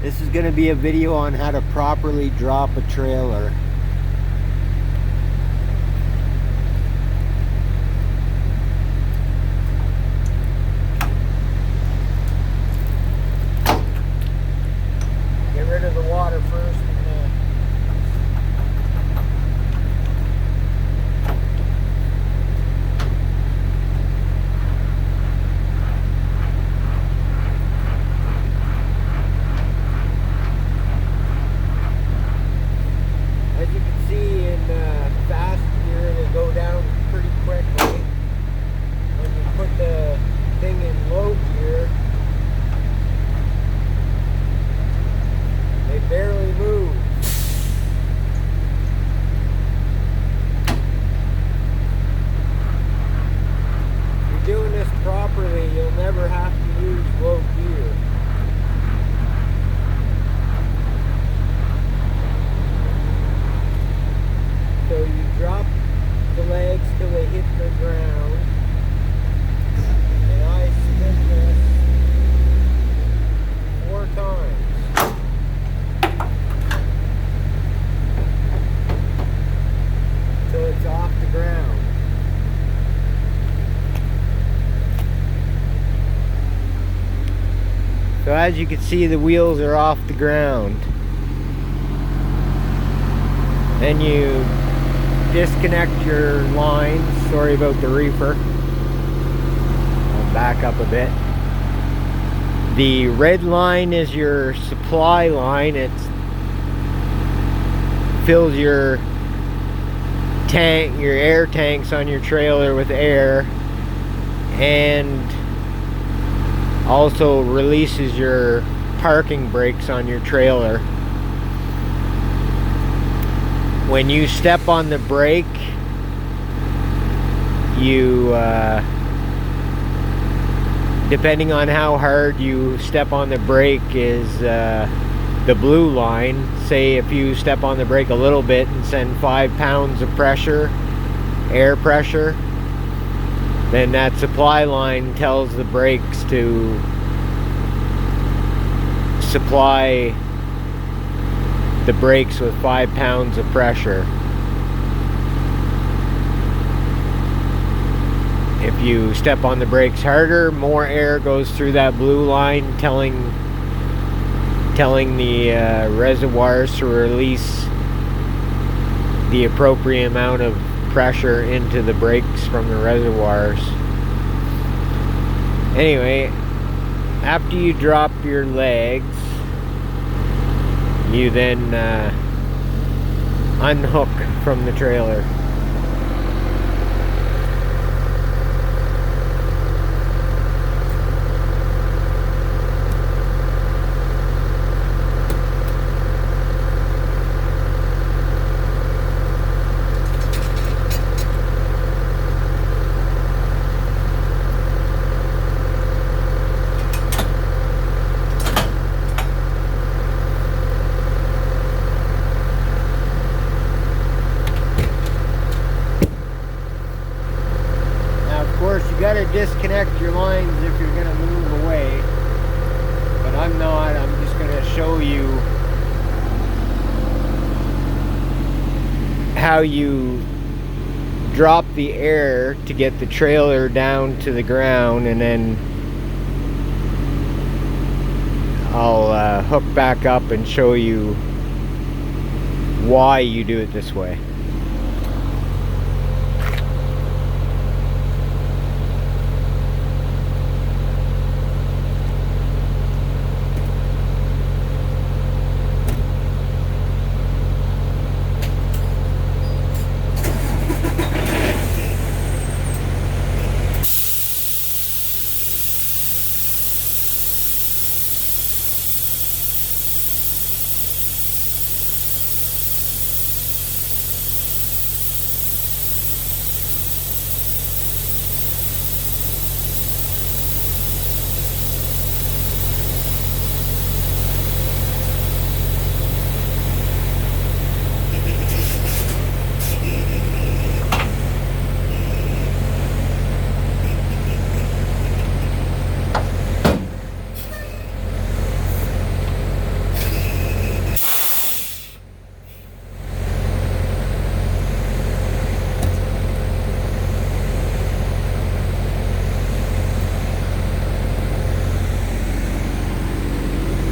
This is going to be a video on how to properly drop a trailer. Get rid of the water first. As you can see in fast gear, they go down pretty quickly. When you put the thing in low gear, they barely move. If you're doing this properly, you'll never have to use low gear. So you drop the legs till they hit the ground. And I spin this 4 times. Till it's off the ground. So as you can see, the wheels are off the ground. Then you disconnect your lines. Sorry about the reefer. I'll back up a bit. The red line is your supply line. It fills your tank, your air tanks on your trailer with air, and also releases your parking brakes on your trailer. When you step on the brake, you depending on how hard you step on the brake is the blue line. Say if you step on the brake a little bit and send 5 pounds of pressure, air pressure, then that supply line tells the brakes to supply the brakes with 5 pounds of pressure. If you step on the brakes harder, more air goes through that blue line, telling the reservoirs to release the appropriate amount of pressure into the brakes from the reservoirs. Anyway, after you drop your legs, you then unhook from the trailer. Of course, you got to disconnect your lines if you're going to move away, but I'm not. I'm just going to show you how you drop the air to get the trailer down to the ground, and then I'll hook back up and show you why you do it this way.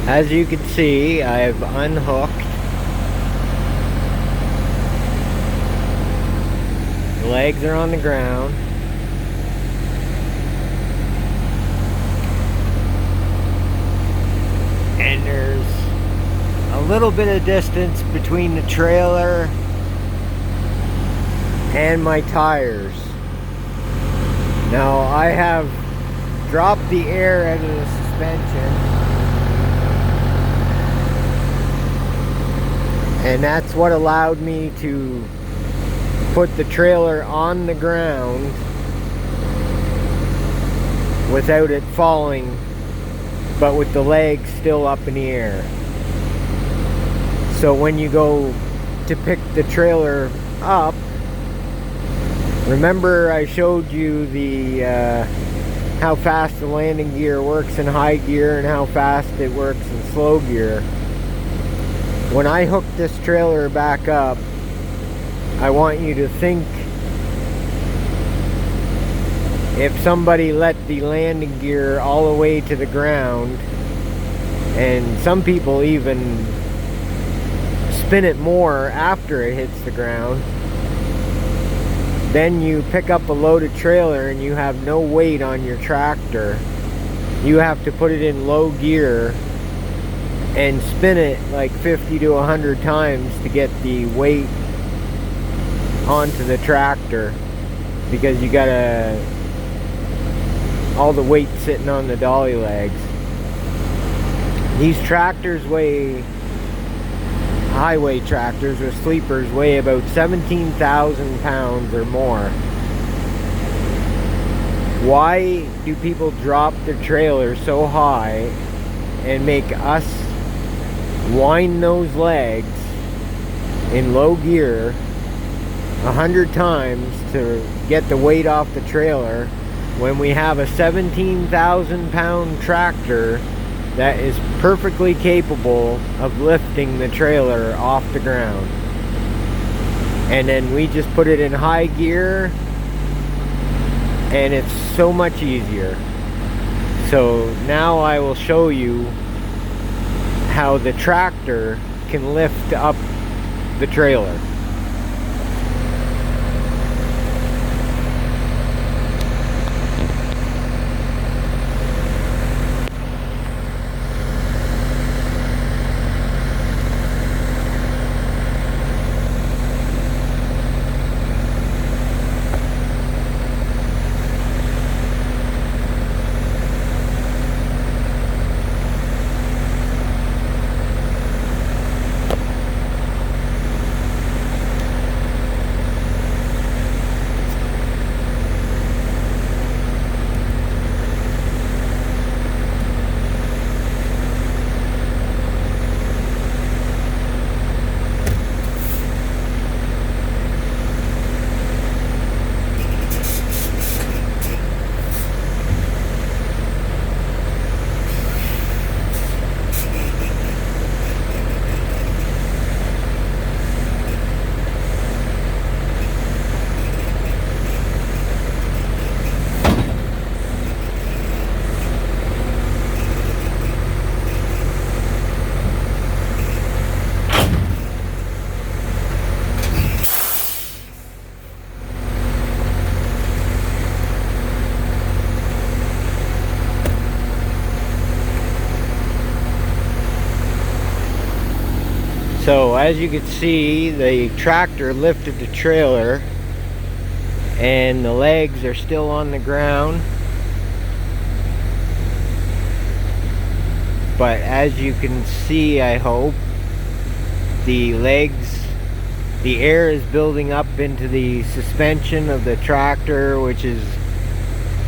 As you can see, I've unhooked. The legs are on the ground. And there's a little bit of distance between the trailer and my tires. Now I have dropped the air out of the suspension, and that's what allowed me to put the trailer on the ground without it falling, but with the legs still up in the air. So when you go to pick the trailer up, remember I showed you the how fast the landing gear works in high gear and how fast it works in slow gear. When I hook this trailer back up, I want you to think if somebody let the landing gear all the way to the ground, and some people even spin it more after it hits the ground, then you pick up a loaded trailer and you have no weight on your tractor. You have to put it in low gear and spin it like 50 to 100 times to get the weight onto the tractor, because you gotta, all the weight sitting on the dolly legs. These tractors weigh, highway tractors or sleepers weigh about 17,000 pounds or more. Why do people drop their trailers so high and make us wind those legs in low gear 100 times to get the weight off the trailer when we have a 17,000 pound tractor that is perfectly capable of lifting the trailer off the ground? And then we just put it in high gear and it's so much easier. So now I will show you how the tractor can lift up the trailer. So as you can see, the tractor lifted the trailer and the legs are still on the ground. But as you can see, I hope, the legs, the air is building up into the suspension of the tractor, which is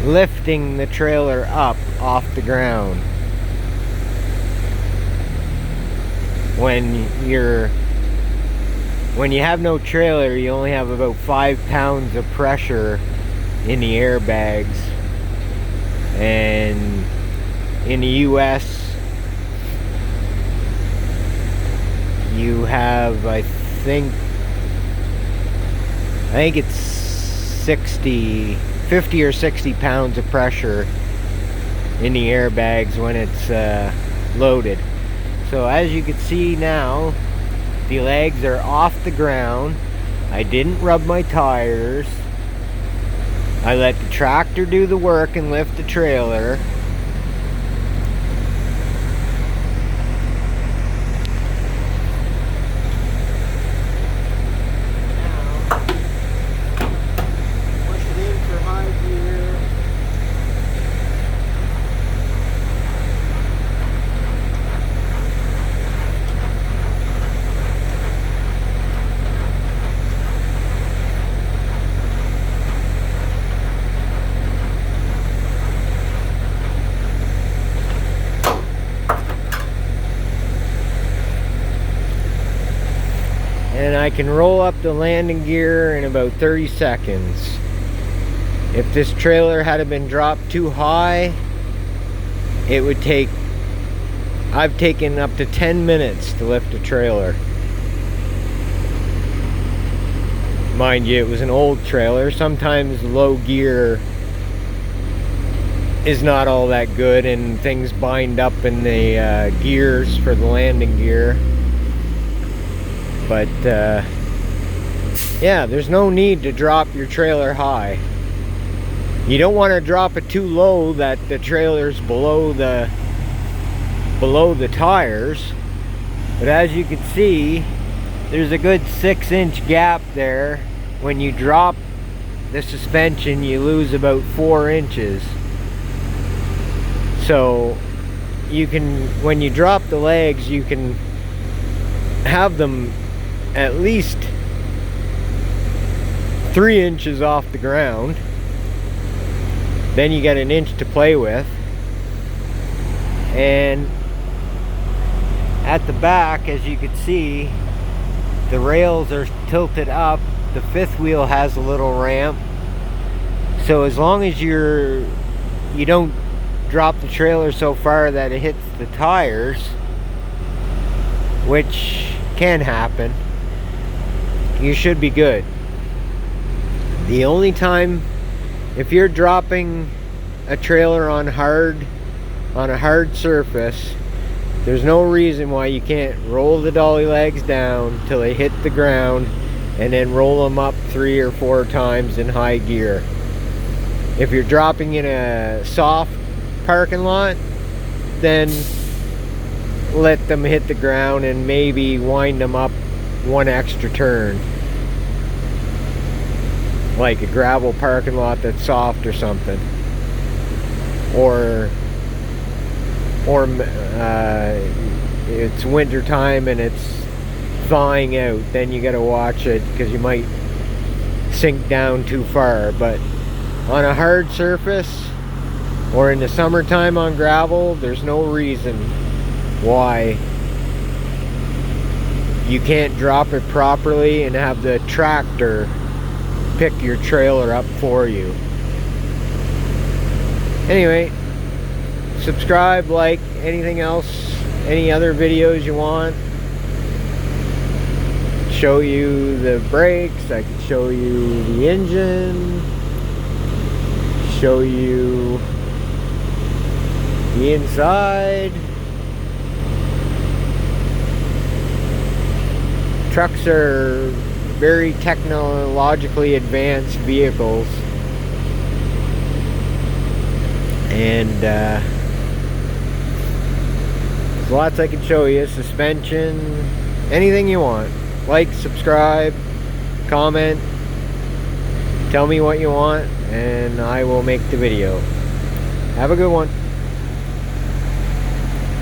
lifting the trailer up off the ground. When you have no trailer, you only have about 5 pounds of pressure in the airbags. And in the US, you have, I think it's 50 or 60 pounds of pressure in the airbags when it's loaded. So as you can see now, the legs are off the ground. I didn't rub my tires. I let the tractor do the work and lift the trailer. And I can roll up the landing gear in about 30 seconds. If this trailer had been dropped too high, it would take, I've taken up to 10 minutes to lift a trailer. Mind you, it was an old trailer. Sometimes low gear is not all that good and things bind up in the gears for the landing gear. But yeah, there's no need to drop your trailer high. You don't want to drop it too low that the trailer's below the tires. But as you can see, there's a good 6-inch gap there. When you drop the suspension, you lose about 4 inches. So you can, when you drop the legs, you can have them at least 3 inches off the ground. Then you get an inch to play with. And at the back, as you can see, the rails are tilted up. The fifth wheel has a little ramp. So as long as you don't drop the trailer so far that it hits the tires, which can happen, you should be good. The only time, if you're dropping a trailer on a hard surface, there's no reason why you can't roll the dolly legs down till they hit the ground and then roll them up 3 or 4 times in high gear. If you're dropping in a soft parking lot, then let them hit the ground and maybe wind them up 1 extra turn, like a gravel parking lot that's soft or something, or it's winter time and it's thawing out, then you got to watch it because you might sink down too far. But on a hard surface or in the summertime on gravel, there's no reason why you can't drop it properly and have the tractor pick your trailer up for you. Anyway, subscribe, like, anything else, any other videos you want. Show you the brakes, I can show you the engine, show you the inside. Trucks are very technologically advanced vehicles, and there's lots I can show you. Suspension, anything you want. Like, subscribe, comment, tell me what you want, and I will make the video. Have a good one.